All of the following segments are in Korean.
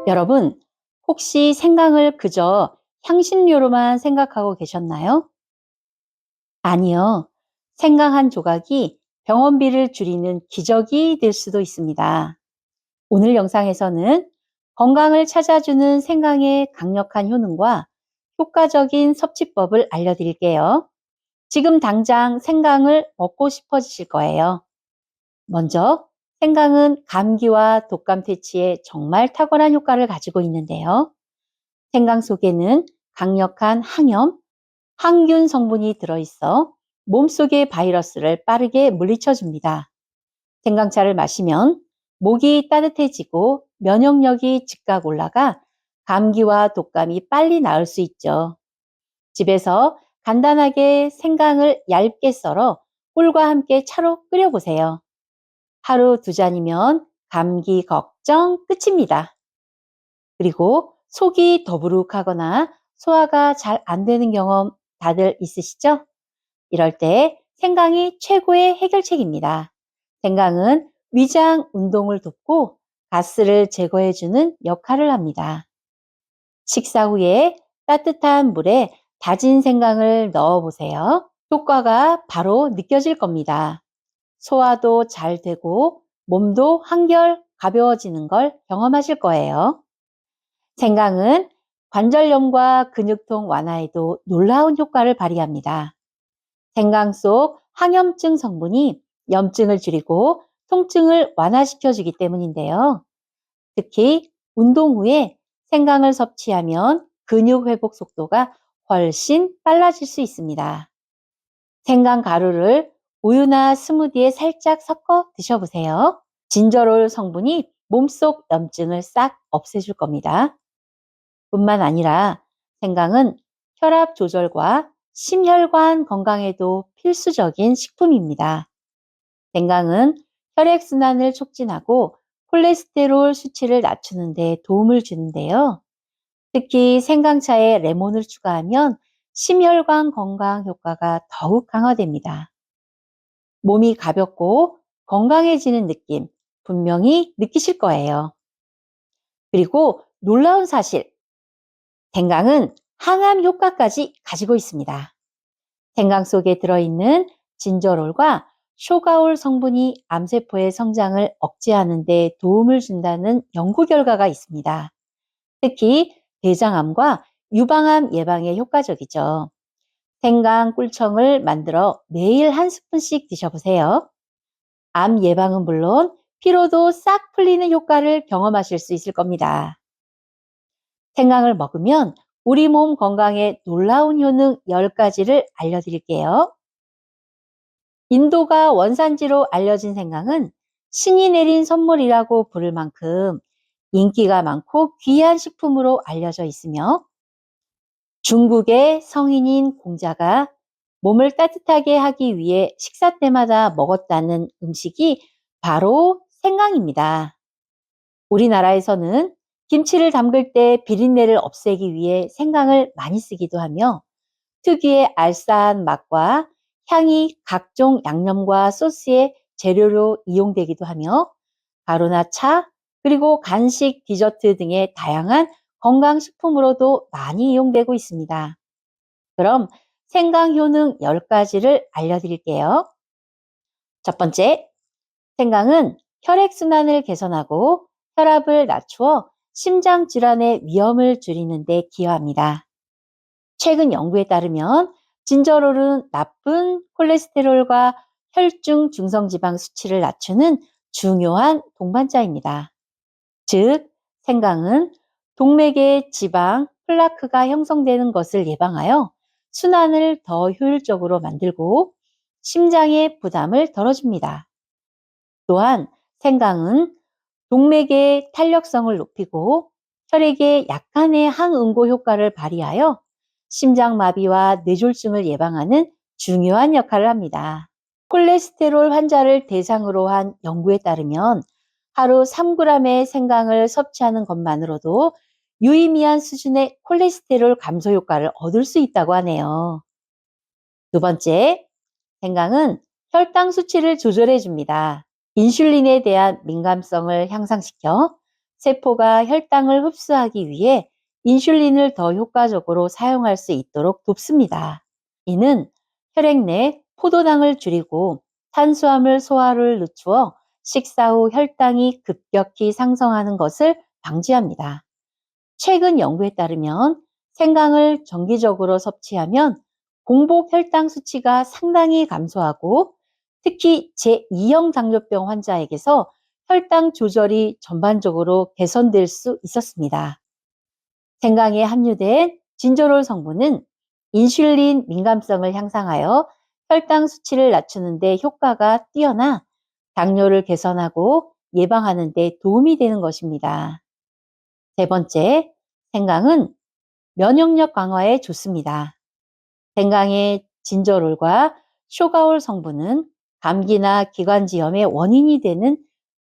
여러분, 혹시 생강을 그저 향신료로만 생각하고 계셨나요? 아니요. 생강 한 조각이 병원비를 줄이는 기적이 될 수도 있습니다. 오늘 영상에서는 건강을 찾아주는 생강의 강력한 효능과 효과적인 섭취법을 알려드릴게요. 지금 당장 생강을 먹고 싶어지실 거예요. 먼저, 생강은 감기와 독감 퇴치에 정말 탁월한 효과를 가지고 있는데요. 생강 속에는 강력한 항염, 항균 성분이 들어있어 몸속의 바이러스를 빠르게 물리쳐줍니다. 생강차를 마시면 목이 따뜻해지고 면역력이 즉각 올라가 감기와 독감이 빨리 나을 수 있죠. 집에서 간단하게 생강을 얇게 썰어 꿀과 함께 차로 끓여보세요. 하루 2잔이면 감기 걱정 끝입니다. 그리고 속이 더부룩하거나 소화가 잘 안 되는 경험 다들 있으시죠? 이럴 때 생강이 최고의 해결책입니다. 생강은 위장 운동을 돕고 가스를 제거해주는 역할을 합니다. 식사 후에 따뜻한 물에 다진 생강을 넣어 보세요. 효과가 바로 느껴질 겁니다. 소화도 잘 되고 몸도 한결 가벼워지는 걸 경험하실 거예요. 생강은 관절염과 근육통 완화에도 놀라운 효과를 발휘합니다. 생강 속 항염증 성분이 염증을 줄이고 통증을 완화시켜주기 때문인데요. 특히 운동 후에 생강을 섭취하면 근육 회복 속도가 훨씬 빨라질 수 있습니다. 생강 가루를 우유나 스무디에 살짝 섞어 드셔보세요. 진저롤 성분이 몸속 염증을 싹 없애줄 겁니다. 뿐만 아니라 생강은 혈압 조절과 심혈관 건강에도 필수적인 식품입니다. 생강은 혈액순환을 촉진하고 콜레스테롤 수치를 낮추는 데 도움을 주는데요. 특히 생강차에 레몬을 추가하면 심혈관 건강 효과가 더욱 강화됩니다. 몸이 가볍고 건강해지는 느낌 분명히 느끼실 거예요. 그리고 놀라운 사실, 생강은 항암 효과까지 가지고 있습니다. 생강 속에 들어있는 진저롤과 쇼가올 성분이 암세포의 성장을 억제하는 데 도움을 준다는 연구 결과가 있습니다. 특히 대장암과 유방암 예방에 효과적이죠. 생강 꿀청을 만들어 매일 한 스푼씩 드셔보세요. 암 예방은 물론 피로도 싹 풀리는 효과를 경험하실 수 있을 겁니다. 생강을 먹으면 우리 몸 건강에 놀라운 효능 10가지를 알려드릴게요. 인도가 원산지로 알려진 생강은 신이 내린 선물이라고 부를 만큼 인기가 많고 귀한 식품으로 알려져 있으며, 중국의 성인인 공자가 몸을 따뜻하게 하기 위해 식사 때마다 먹었다는 음식이 바로 생강입니다. 우리나라에서는 김치를 담글 때 비린내를 없애기 위해 생강을 많이 쓰기도 하며, 특유의 알싸한 맛과 향이 각종 양념과 소스의 재료로 이용되기도 하며, 가루나 차, 그리고 간식, 디저트 등의 다양한 건강식품으로도 많이 이용되고 있습니다. 그럼 생강 효능 10가지를 알려드릴게요. 첫 번째, 생강은 혈액순환을 개선하고 혈압을 낮추어 심장 질환의 위험을 줄이는 데 기여합니다. 최근 연구에 따르면 진저롤은 나쁜 콜레스테롤과 혈중 중성지방 수치를 낮추는 중요한 동반자입니다. 즉, 생강은 동맥의 지방, 플라크가 형성되는 것을 예방하여 순환을 더 효율적으로 만들고 심장의 부담을 덜어줍니다. 또한 생강은 동맥의 탄력성을 높이고 혈액의 약간의 항응고 효과를 발휘하여 심장마비와 뇌졸중을 예방하는 중요한 역할을 합니다. 콜레스테롤 환자를 대상으로 한 연구에 따르면 하루 3g의 생강을 섭취하는 것만으로도 유의미한 수준의 콜레스테롤 감소 효과를 얻을 수 있다고 하네요. 두 번째, 생강은 혈당 수치를 조절해 줍니다. 인슐린에 대한 민감성을 향상시켜 세포가 혈당을 흡수하기 위해 인슐린을 더 효과적으로 사용할 수 있도록 돕습니다. 이는 혈액 내 포도당을 줄이고 탄수화물 소화를 늦추어 식사 후 혈당이 급격히 상승하는 것을 방지합니다. 최근 연구에 따르면 생강을 정기적으로 섭취하면 공복 혈당 수치가 상당히 감소하고 특히 제2형 당뇨병 환자에게서 혈당 조절이 전반적으로 개선될 수 있었습니다. 생강에 함유된 진저롤 성분은 인슐린 민감성을 향상하여 혈당 수치를 낮추는 데 효과가 뛰어나 당뇨를 개선하고 예방하는 데 도움이 되는 것입니다. 세 번째, 생강은 면역력 강화에 좋습니다. 생강의 진저롤과 쇼가올 성분은 감기나 기관지염의 원인이 되는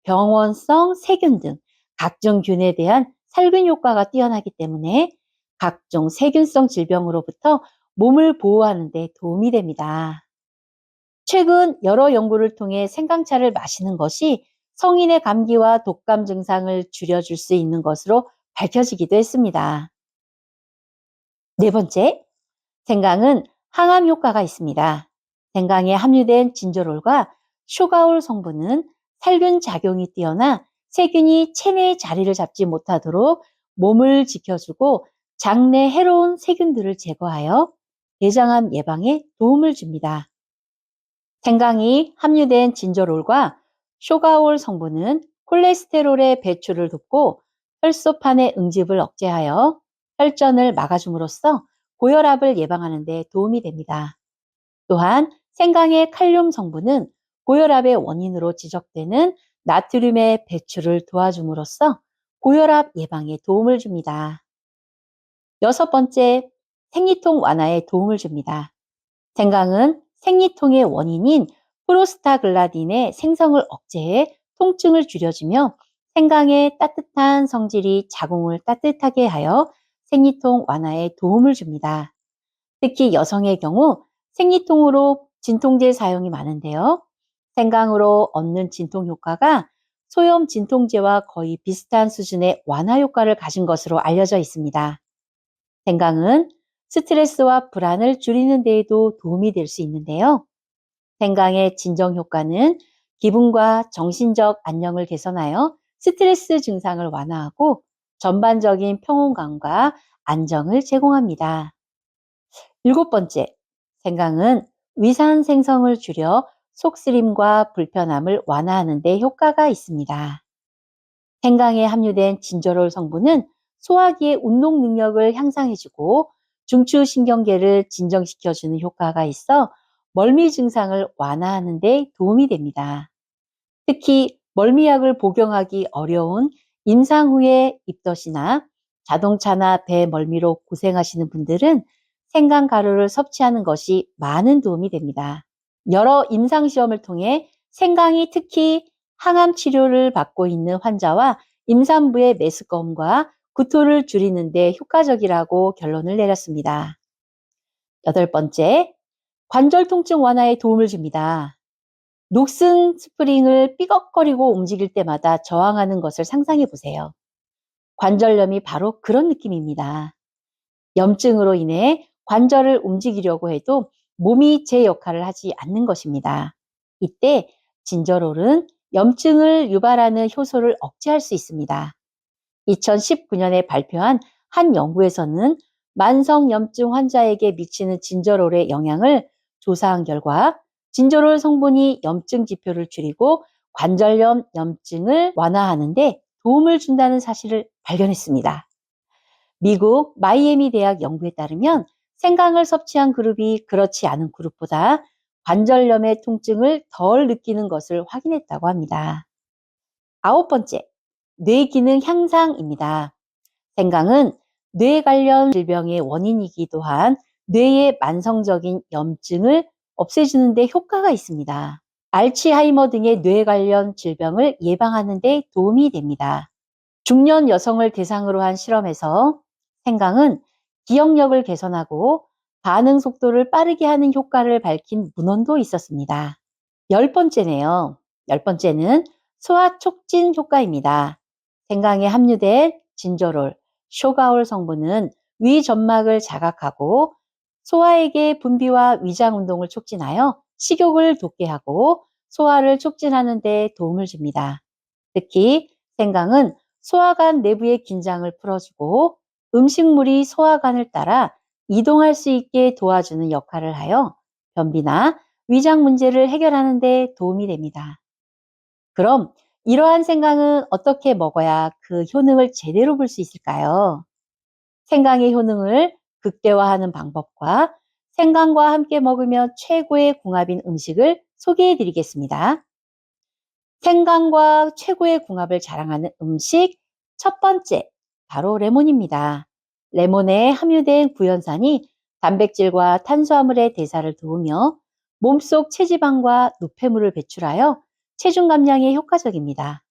병원성 세균 등 각종 균에 대한 살균 효과가 뛰어나기 때문에 각종 세균성 질병으로부터 몸을 보호하는 데 도움이 됩니다. 최근 여러 연구를 통해 생강차를 마시는 것이 성인의 감기와 독감 증상을 줄여줄 수 있는 것으로 밝혀지기도 했습니다. 네 번째, 생강은 항암 효과가 있습니다. 생강에 함유된 진저롤과 슈가올 성분은 살균 작용이 뛰어나 세균이 체내에 자리를 잡지 못하도록 몸을 지켜주고 장내 해로운 세균들을 제거하여 대장암 예방에 도움을 줍니다. 생강이 함유된 진저롤과 쇼가올 성분은 콜레스테롤의 배출을 돕고 혈소판의 응집을 억제하여 혈전을 막아줌으로써 고혈압을 예방하는 데 도움이 됩니다. 또한 생강의 칼륨 성분은 고혈압의 원인으로 지적되는 나트륨의 배출을 도와줌으로써 고혈압 예방에 도움을 줍니다. 여섯 번째, 생리통 완화에 도움을 줍니다. 생강은 생리통의 원인인 프로스타글라딘의 생성을 억제해 통증을 줄여주며 생강의 따뜻한 성질이 자궁을 따뜻하게 하여 생리통 완화에 도움을 줍니다. 특히 여성의 경우 생리통으로 진통제 사용이 많은데요. 생강으로 얻는 진통 효과가 소염 진통제와 거의 비슷한 수준의 완화 효과를 가진 것으로 알려져 있습니다. 생강은 스트레스와 불안을 줄이는 데에도 도움이 될 수 있는데요. 생강의 진정 효과는 기분과 정신적 안녕을 개선하여 스트레스 증상을 완화하고 전반적인 평온감과 안정을 제공합니다. 일곱 번째, 생강은 위산 생성을 줄여 속쓰림과 불편함을 완화하는 데 효과가 있습니다. 생강에 함유된 진저롤 성분은 소화기의 운동 능력을 향상해주고 중추신경계를 진정시켜주는 효과가 있어 멀미 증상을 완화하는 데 도움이 됩니다. 특히 멀미약을 복용하기 어려운 임상 후의 입덧이나 자동차나 배 멀미로 고생하시는 분들은 생강 가루를 섭취하는 것이 많은 도움이 됩니다. 여러 임상시험을 통해 생강이 특히 항암 치료를 받고 있는 환자와 임산부의 메스꺼움과 구토를 줄이는 데 효과적이라고 결론을 내렸습니다. 여덟 번째, 관절 통증 완화에 도움을 줍니다. 녹슨 스프링을 삐걱거리고 움직일 때마다 저항하는 것을 상상해 보세요. 관절염이 바로 그런 느낌입니다. 염증으로 인해 관절을 움직이려고 해도 몸이 제 역할을 하지 않는 것입니다. 이때 진저롤은 염증을 유발하는 효소를 억제할 수 있습니다. 2019년에 발표한 한 연구에서는 만성염증 환자에게 미치는 진저롤의 영향을 조사한 결과 진저롤 성분이 염증 지표를 줄이고 관절염 염증을 완화하는 데 도움을 준다는 사실을 발견했습니다. 미국 마이애미 대학 연구에 따르면 생강을 섭취한 그룹이 그렇지 않은 그룹보다 관절염의 통증을 덜 느끼는 것을 확인했다고 합니다. 아홉 번째, 뇌 기능 향상입니다. 생강은 뇌 관련 질병의 원인이기도 한 뇌의 만성적인 염증을 없애주는 데 효과가 있습니다. 알츠하이머 등의 뇌 관련 질병을 예방하는 데 도움이 됩니다. 중년 여성을 대상으로 한 실험에서 생강은 기억력을 개선하고 반응 속도를 빠르게 하는 효과를 밝힌 문헌도 있었습니다. 열 번째네요. 10번째는 소화 촉진 효과입니다. 생강에 함유된 진저롤, 쇼가올 성분은 위 점막을 자극하고 소화액의 분비와 위장 운동을 촉진하여 식욕을 돋게 하고 소화를 촉진하는 데 도움을 줍니다. 특히 생강은 소화관 내부의 긴장을 풀어주고 음식물이 소화관을 따라 이동할 수 있게 도와주는 역할을 하여 변비나 위장 문제를 해결하는 데 도움이 됩니다. 그럼 이러한 생강은 어떻게 먹어야 그 효능을 제대로 볼 수 있을까요? 생강의 효능을 극대화하는 방법과 생강과 함께 먹으면 최고의 궁합인 음식을 소개해 드리겠습니다. 생강과 최고의 궁합을 자랑하는 음식 첫 번째, 바로 레몬입니다. 레몬에 함유된 구연산이 단백질과 탄수화물의 대사를 도우며 몸속 체지방과 노폐물을 배출하여 체중 감량에 효과적입니다.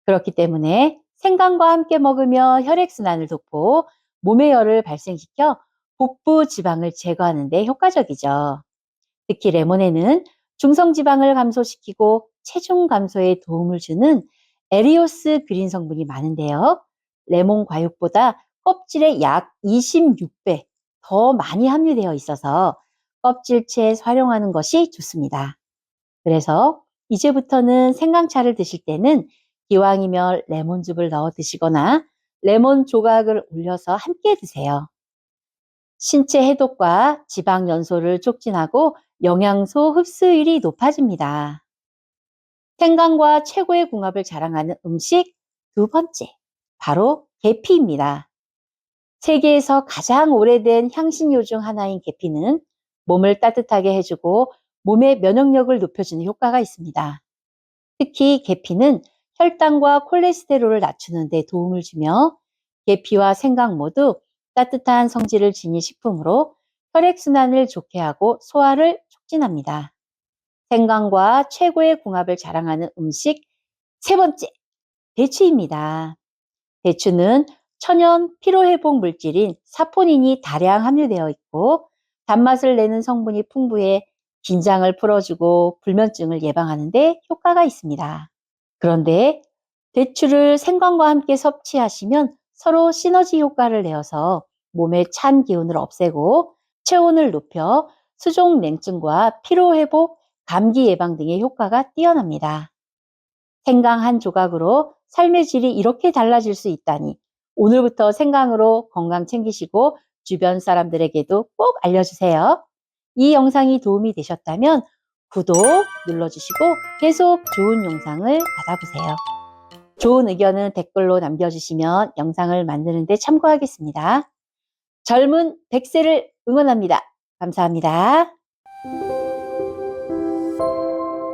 그렇기 때문에 생강과 함께 먹으며 혈액순환을 돕고 몸의 열을 발생시켜 복부 지방을 제거하는 데 효과적이죠. 특히 레몬에는 중성지방을 감소시키고 체중 감소에 도움을 주는 에리오스 그린 성분이 많은데요. 레몬 과육보다 껍질의 약 26배 더 많이 함유되어 있어서 껍질채 활용하는 것이 좋습니다. 그래서 이제부터는 생강차를 드실 때는 기왕이면 레몬즙을 넣어 드시거나 레몬 조각을 올려서 함께 드세요. 신체 해독과 지방 연소를 촉진하고 영양소 흡수율이 높아집니다. 생강과 최고의 궁합을 자랑하는 음식 두 번째, 바로 계피입니다. 세계에서 가장 오래된 향신료 중 하나인 계피는 몸을 따뜻하게 해주고 몸의 면역력을 높여주는 효과가 있습니다. 특히 계피는 혈당과 콜레스테롤을 낮추는 데 도움을 주며 계피와 생강 모두 따뜻한 성질을 지닌 식품으로 혈액순환을 좋게 하고 소화를 촉진합니다. 생강과 최고의 궁합을 자랑하는 음식 세 번째, 대추입니다. 대추는 천연 피로회복 물질인 사포닌이 다량 함유되어 있고 단맛을 내는 성분이 풍부해 긴장을 풀어주고 불면증을 예방하는 데 효과가 있습니다. 그런데 대추를 생강과 함께 섭취하시면 서로 시너지 효과를 내어서 몸의 찬 기운을 없애고 체온을 높여 수족 냉증과 피로 회복, 감기 예방 등의 효과가 뛰어납니다. 생강 한 조각으로 삶의 질이 이렇게 달라질 수 있다니 오늘부터 생강으로 건강 챙기시고 주변 사람들에게도 꼭 알려주세요. 이 영상이 도움이 되셨다면 구독 눌러주시고 계속 좋은 영상을 받아보세요. 좋은 의견은 댓글로 남겨주시면 영상을 만드는 데 참고하겠습니다. 젊은 100세를 응원합니다. 감사합니다.